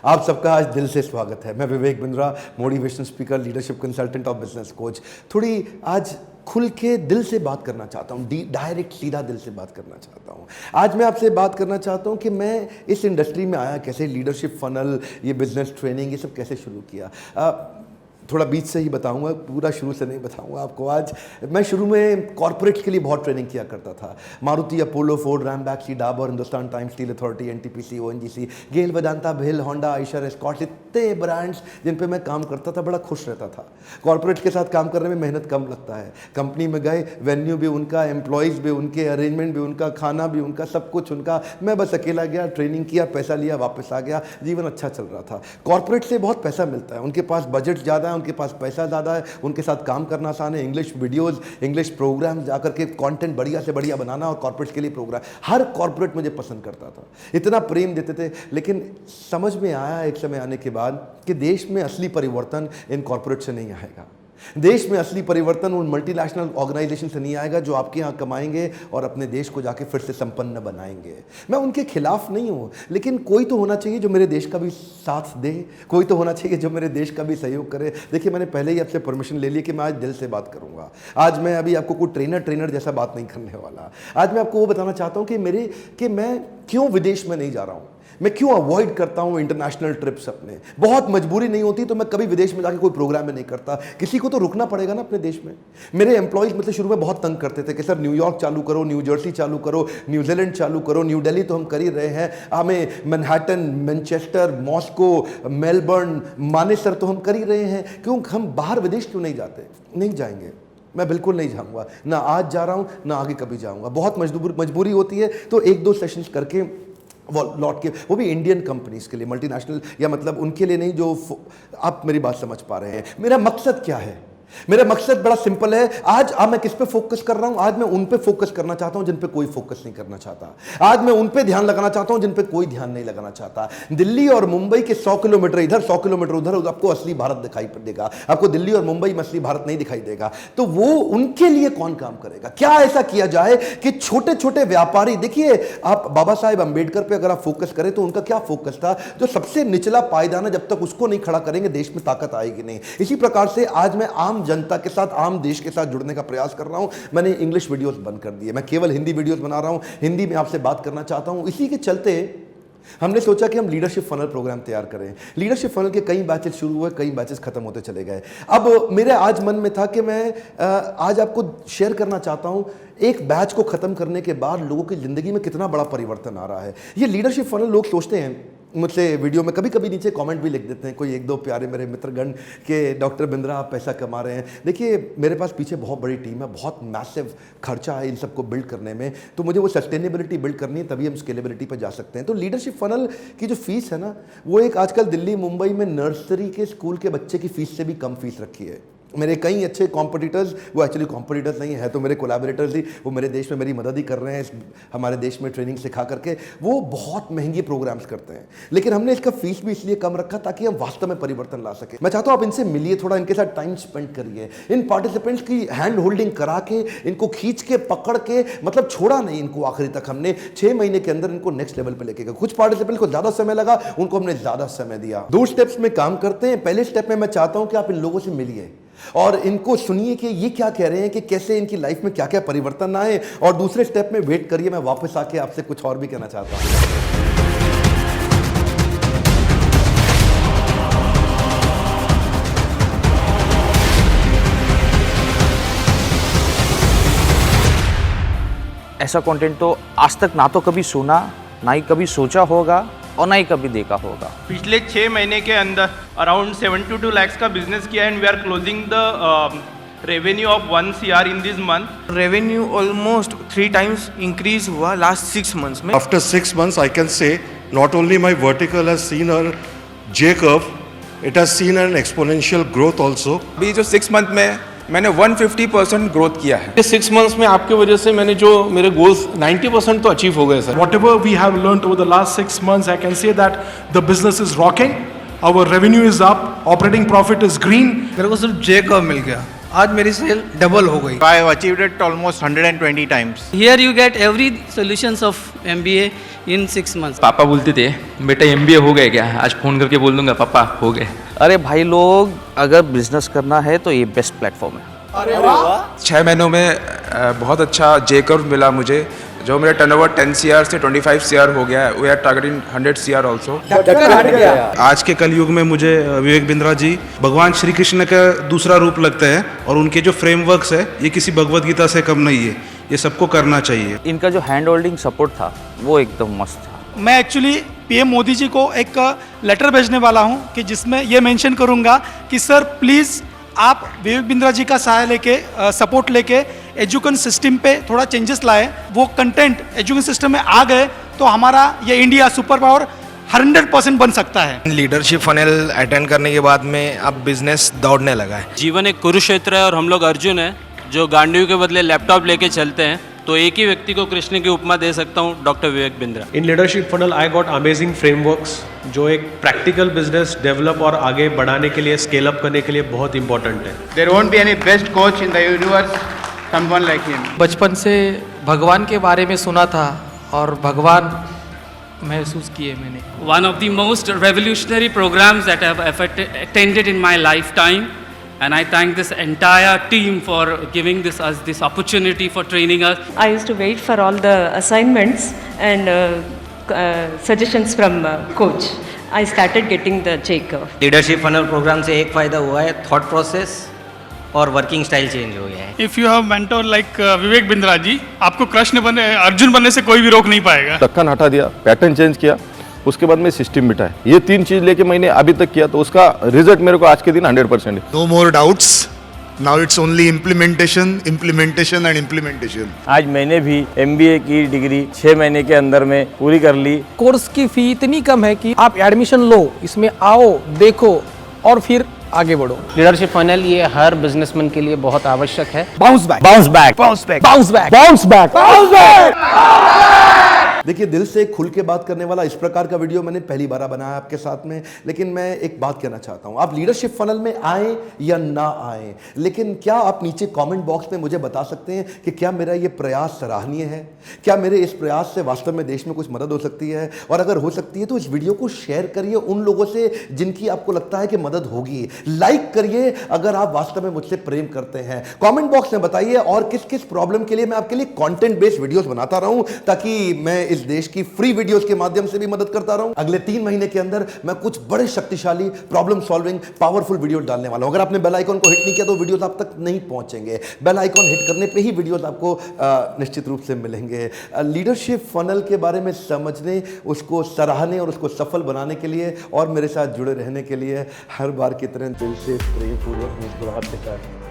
आप सबका आज दिल से स्वागत है। मैं Vivek Bindra, motivation speaker, leadership consultant और बिजनेस कोच। थोड़ी आज खुल के दिल से बात करना चाहता हूँ, डायरेक्ट सीधा दिल से बात करना चाहता हूँ। आज मैं आपसे बात करना चाहता हूँ कि मैं इस इंडस्ट्री में आया कैसे, लीडरशिप फनल, ये बिजनेस ट्रेनिंग, ये सब कैसे शुरू किया। थोड़ा बीच से ही बताऊंगा, पूरा शुरू से नहीं बताऊंगा आपको। आज मैं शुरू में कॉर्पोरेट्स के लिए बहुत ट्रेनिंग किया करता था। Maruti, Apollo, Ford, Ranbaxy, Dabur, Hindustan Times, Steel Authority, NTPC, ONGC, GAIL, Vedanta, भेल, होंडा, आयशर, एस्कॉर्ट, इतने ब्रांड्स जिन पे मैं काम करता था, बड़ा खुश रहता था। कॉर्पोरेट के साथ काम करने में मेहनत कम लगता है। कंपनी में गए, वेन्यू भी उनका, एम्प्लॉयज़ भी उनके, अरेंजमेंट भी उनका, खाना भी उनका, सब कुछ उनका। मैं बस अकेला गया, ट्रेनिंग किया, पैसा लिया, वापस आ गया, जीवन अच्छा चल रहा था। कॉर्पोरेट से बहुत पैसा मिलता है, उनके पास बजट ज़्यादा है, उनके पास पैसा ज़्यादा है, उनके साथ काम करना आसान है। इंग्लिश वीडियोस, इंग्लिश प्रोग्राम जाकर के कंटेंट बढ़िया से बढ़िया बनाना, और कॉर्पोरेट के लिए प्रोग्राम, हर कॉर्पोरेट मुझे पसंद करता था, इतना प्रेम देते थे। लेकिन समझ में आया एक समय आने के बाद कि देश में असली परिवर्तन इन कॉर्पोरेट से नहीं आएगा। देश में असली परिवर्तन उन मल्टीनेशनल ऑर्गेनाइजेशन से नहीं आएगा जो आपके यहाँ कमाएंगे और अपने देश को जाके फिर से संपन्न बनाएंगे। मैं उनके खिलाफ नहीं हूँ, लेकिन कोई तो होना चाहिए जो मेरे देश का भी साथ दे, कोई तो होना चाहिए जो मेरे देश का भी सहयोग करे। देखिए, मैंने पहले ही आपसे परमिशन ले ली कि मैं आज दिल से बात करूँगा। आज मैं अभी आपको कोई ट्रेनर जैसा बात नहीं करने वाला। आज मैं आपको वो बताना चाहता हूँ कि मैं क्यों विदेश में नहीं जा रहा हूँ, मैं क्यों अवॉइड करता हूं इंटरनेशनल ट्रिप्स। अपने बहुत मजबूरी नहीं होती तो मैं कभी विदेश में जाके कोई प्रोग्राम में नहीं करता। किसी को तो रुकना पड़ेगा ना अपने देश में। मेरे एम्प्लॉयज मुझसे शुरू में बहुत तंग करते थे कि सर न्यूयॉर्क चालू करो, न्यू जर्सी चालू करो, न्यूजीलैंड चालू करो, न्यू दिल्ली तो हम कर ही रहे हैं, हमें Manhattan, Manchester, Moscow, Melbourne, Manesar तो हम कर ही रहे हैं, क्यों हम बाहर विदेश क्यों नहीं जाते। नहीं जाएंगे, मैं बिल्कुल नहीं जाऊंगा, ना आज जा रहा हूं, ना आगे कभी जाऊंगा। बहुत मजबूरी होती है तो एक दो सेशंस करके वो लौट के, वो भी इंडियन कंपनीज के लिए, मल्टीनेशनल, या मतलब उनके लिए नहीं जो आप मेरी बात समझ पा रहे हैं। मेरा मकसद क्या है? मेरा मकसद बड़ा सिंपल है। आज मैं किस पे फोकस कर रहा हूं? आज मैं उन पे फोकस करना चाहता हूं जिन पे कोई फोकस नहीं करना चाहता। आज मैं उन पे ध्यान लगाना चाहता हूं जिन पे कोई ध्यान नहीं लगाना चाहता। दिल्ली और मुंबई के 100 किलोमीटर इधर, 100 किलोमीटर उधर आपको असली भारत दिखाई देगा, आपको दिल्ली और मुंबई में असली भारत नहीं दिखाई देगा। तो वो उनके लिए कौन काम करेगा? क्या ऐसा किया जाए कि छोटे छोटे व्यापारी, देखिए आप बाबा साहेब अंबेडकर पे अगर आप फोकस करें तो उनका क्या फोकस था, जो सबसे निचला पायदान है, जब तक उसको नहीं खड़ा करेंगे देश में ताकत आएगी नहीं। इसी प्रकार से आज मैं आम जनता के साथ, आम देश के साथ जुड़ने का प्रयास कर रहा हूं। मैंने इंग्लिश वीडियोस बंद कर दिए, मैं केवल हिंदी वीडियोस बना रहा हूं, हिंदी में आपसे बात करना चाहता हूं। इसी के चलते हमने सोचा कि हम लीडरशिप फनल प्रोग्राम तैयार करें। लीडरशिप फनल के कई बैचेस शुरू हुए, कई बैचेस खत्म होते चले गए। अब मेरे आज मन में था कि मैं आज आपको शेयर करना चाहता हूं एक बैच को खत्म करने के बाद लोगों की जिंदगी में कितना बड़ा परिवर्तन आ रहा है। ये लीडरशिप फनल, लोग सोचते हैं मुझसे वीडियो में, कभी कभी नीचे कमेंट भी लिख देते हैं, कोई एक दो प्यारे मेरे मित्रगण के डॉक्टर बिंद्रा आप पैसा कमा रहे हैं। देखिए, मेरे पास पीछे बहुत बड़ी टीम है, बहुत मैसिव खर्चा है इन सबको बिल्ड करने में, तो मुझे वो सस्टेनेबिलिटी बिल्ड करनी है, तभी हम स्केलेबिलिटी पर जा सकते हैं। तो लीडरशिप फनल की जो फीस है ना, वो एक आजकल दिल्ली मुंबई में नर्सरी के स्कूल के बच्चे की फीस से भी कम फीस रखी है। मेरे कई अच्छे कॉम्पिटिटर्स, वो एक्चुअली कॉम्पिटिटर्स नहीं है तो मेरे कोलैबोरेटर्स ही, वो मेरे देश में मेरी मदद ही कर रहे हैं, हमारे देश में ट्रेनिंग सिखा करके। वो बहुत महंगे प्रोग्राम्स करते हैं, लेकिन हमने इसका फीस भी इसलिए कम रखा ताकि हम वास्तव में परिवर्तन ला सके। मैं चाहता हूँ आप इनसे मिलिए, थोड़ा इनके साथ टाइम स्पेंड करिए, इन पार्टिसिपेंट्स की हैंड होल्डिंग करा के, इनको खींच के पकड़ के, मतलब छोड़ा नहीं इनको आखिरी तक। हमने 6 महीने के अंदर इनको नेक्स्ट लेवल पे लेके गए। कुछ पार्टिसिपेंट्स को ज्यादा समय लगा, उनको हमने ज्यादा समय दिया। 2 स्टेप्स में काम करते हैं। पहले स्टेप में मैं चाहता हूं कि आप इन लोगों से मिलिए और इनको सुनिए कि ये क्या कह रहे हैं, कि कैसे इनकी लाइफ में क्या क्या परिवर्तन आए, और दूसरे स्टेप में वेट करिए, मैं वापस आके आपसे कुछ और भी कहना चाहता हूं। ऐसा कंटेंट तो आज तक ना तो कभी सुना, ना ही कभी सोचा होगा और ना ही कभी देखा होगा। पिछले 6 महीने के अंदर अराउंड 72 lakhs का बिजनेस किया and we are closing the revenue of 1 CR in this month. Revenue almost 3 times increase हुआ लास्ट 6 months में। After 6 months, I can say not only my vertical has seen a J curve, it has seen an exponential growth also. अभी जो 6 month में मैंने 150% growth किया है। 6 months में आपके वजह से मैंने जो मेरे गोल्स 90% तो अचीव हो गए sir. Whatever we have learned over the last 6 months, I can say that the business is rocking. Our revenue is up, operating profit is green. मेरे को सिर्फ J कर्व मिल गया। आज मेरी सेल डबल हो गई। I have achieved it almost 120 times. Here you get every solutions of MBA in 6 months. पापा बोलते थे बेटा MBA हो गए क्या, आज फ़ोन करके बोल दूंगा पापा हो गए। अरे भाई लोग, अगर बिजनेस करना है तो ये बेस्ट प्लेटफॉर्म है। 6 महीनों में बहुत अच्छा जे कर्व मिला मुझे, जो मेरा टर्नओवर 10 CR से 25 CR हो गया है। We are targeting 100 CR also. आज के कलयुग में मुझे विवेक बिंद्रा जी भगवान श्री कृष्ण का दूसरा रूप लगता है, और उनके जो फ्रेमवर्क्स है ये किसी भगवत गीता से कम नहीं है, ये सबको करना चाहिए। इनका जो हैंड होल्डिंग सपोर्ट था वो एकदम मस्त था। मैं एक्चुअली PM मोदी जी को एक लेटर भेजने वाला हूं कि जिसमें ये मेंशन करूंगा कि सर प्लीज़ आप विवेक बिंद्रा जी का सहाय लेके सपोर्ट लेके एजुकेशन सिस्टम पे थोड़ा चेंजेस लाए। वो कंटेंट एजुकेशन सिस्टम में आ गए तो हमारा ये इंडिया सुपर पावर 100% बन सकता है। लीडरशिप फनल अटेंड करने के बाद में अब बिजनेस दौड़ने लगा है। जीवन एक कुरुक्षेत्र है और हम लोग अर्जुन हैं जो गांडीव के बदले लैपटॉप लेके चलते हैं, तो एक ही व्यक्ति को कृष्ण की उपमा दे सकता हूँ, doctor Vivek Bindra. In leadership funnel, I got amazing frameworks जो एक प्रैक्टिकल बिजनेस डेवलप और आगे बढ़ाने के लिए, स्केल अप करने के लिए बहुत इंपॉर्टेंट है। There won't be any best coach in the universe, someone like him. बचपन से भगवान के बारे में सुना था और भगवान महसूस किए मैंने। One of the most revolutionary programs that I have attended in my lifetime, and I thank this entire team for giving us this opportunity for training us. I used to wait for all the assignments and suggestions from coach. I started getting the J-curve. Leadership funnel programme से एक फ़ायदा हुआ है, thought process और working style change हो गया है। If you have mentor like Vivek Bindra ji, आपको कृष्ण बने अर्जुन बनने से कोई भी रोक नहीं पाएगा। ढक्कन हटा दिया, पैटर्न चेंज किया, उसके बाद में सिस्टम बिठाया। ये 3 चीज़ लेके मैंने अभी तक किया, तो उसका रिजल्ट मेरे को आज के दिन 100% है। No more doubts. Now it's only implementation, implementation and implementation. आज मैंने भी MBA की डिग्री 6 महीने के अंदर में पूरी कर ली। कोर्स की फी इतनी कम है कि आप एडमिशन लो, इसमें आओ, देखो और फिर आगे बढ़ो। लीडरशिप फनल ये हर बिजनेसमैन के लिए बहुत आवश्यक है। Bounce back, bounce back, bounce back, bounce back, bounce back, bounce back. देखिए, दिल से खुल के बात करने वाला इस प्रकार का वीडियो मैंने पहली बार बनाया आपके साथ में। लेकिन मैं एक बात कहना चाहता हूं, आप लीडरशिप फनल में आए या ना आए, लेकिन क्या आप नीचे कमेंट बॉक्स में मुझे बता सकते हैं कि क्या मेरा ये प्रयास सराहनीय है? क्या मेरे इस प्रयास से वास्तव में देश में कुछ मदद हो सकती है? और अगर हो सकती है तो इस वीडियो को शेयर करिए उन लोगों से जिनकी आपको लगता है कि मदद होगी। लाइक करिए अगर आप वास्तव में मुझसे प्रेम करते हैं। कमेंट बॉक्स में बताइए और किस किस प्रॉब्लम के लिए मैं आपके लिए कंटेंट बेस्ड वीडियोस बनाता रहूं, ताकि मैं इस देश की फ्री वीडियोस के माध्यम से भी मदद करता रहूं। अगले 3 महीने के अंदर मैं कुछ बड़े शक्तिशाली प्रॉब्लम सॉल्विंग पावरफुल वीडियो डालने वाला हूं। अगर आपने बेल आइकन को हिट नहीं किया तो वीडियोस आप तक नहीं पहुंचेंगे। बेल आइकन हिट करने पे ही वीडियोस आपको निश्चित रूप से मिलेंगे। लीडरशिप फनल के बारे में समझने, उसको सराहने और उसको सफल बनाने के लिए और मेरे साथ जुड़े रहने के लिए हर बार की तरह दिल से प्रेमपूर्वक मुस्कुराते हैं।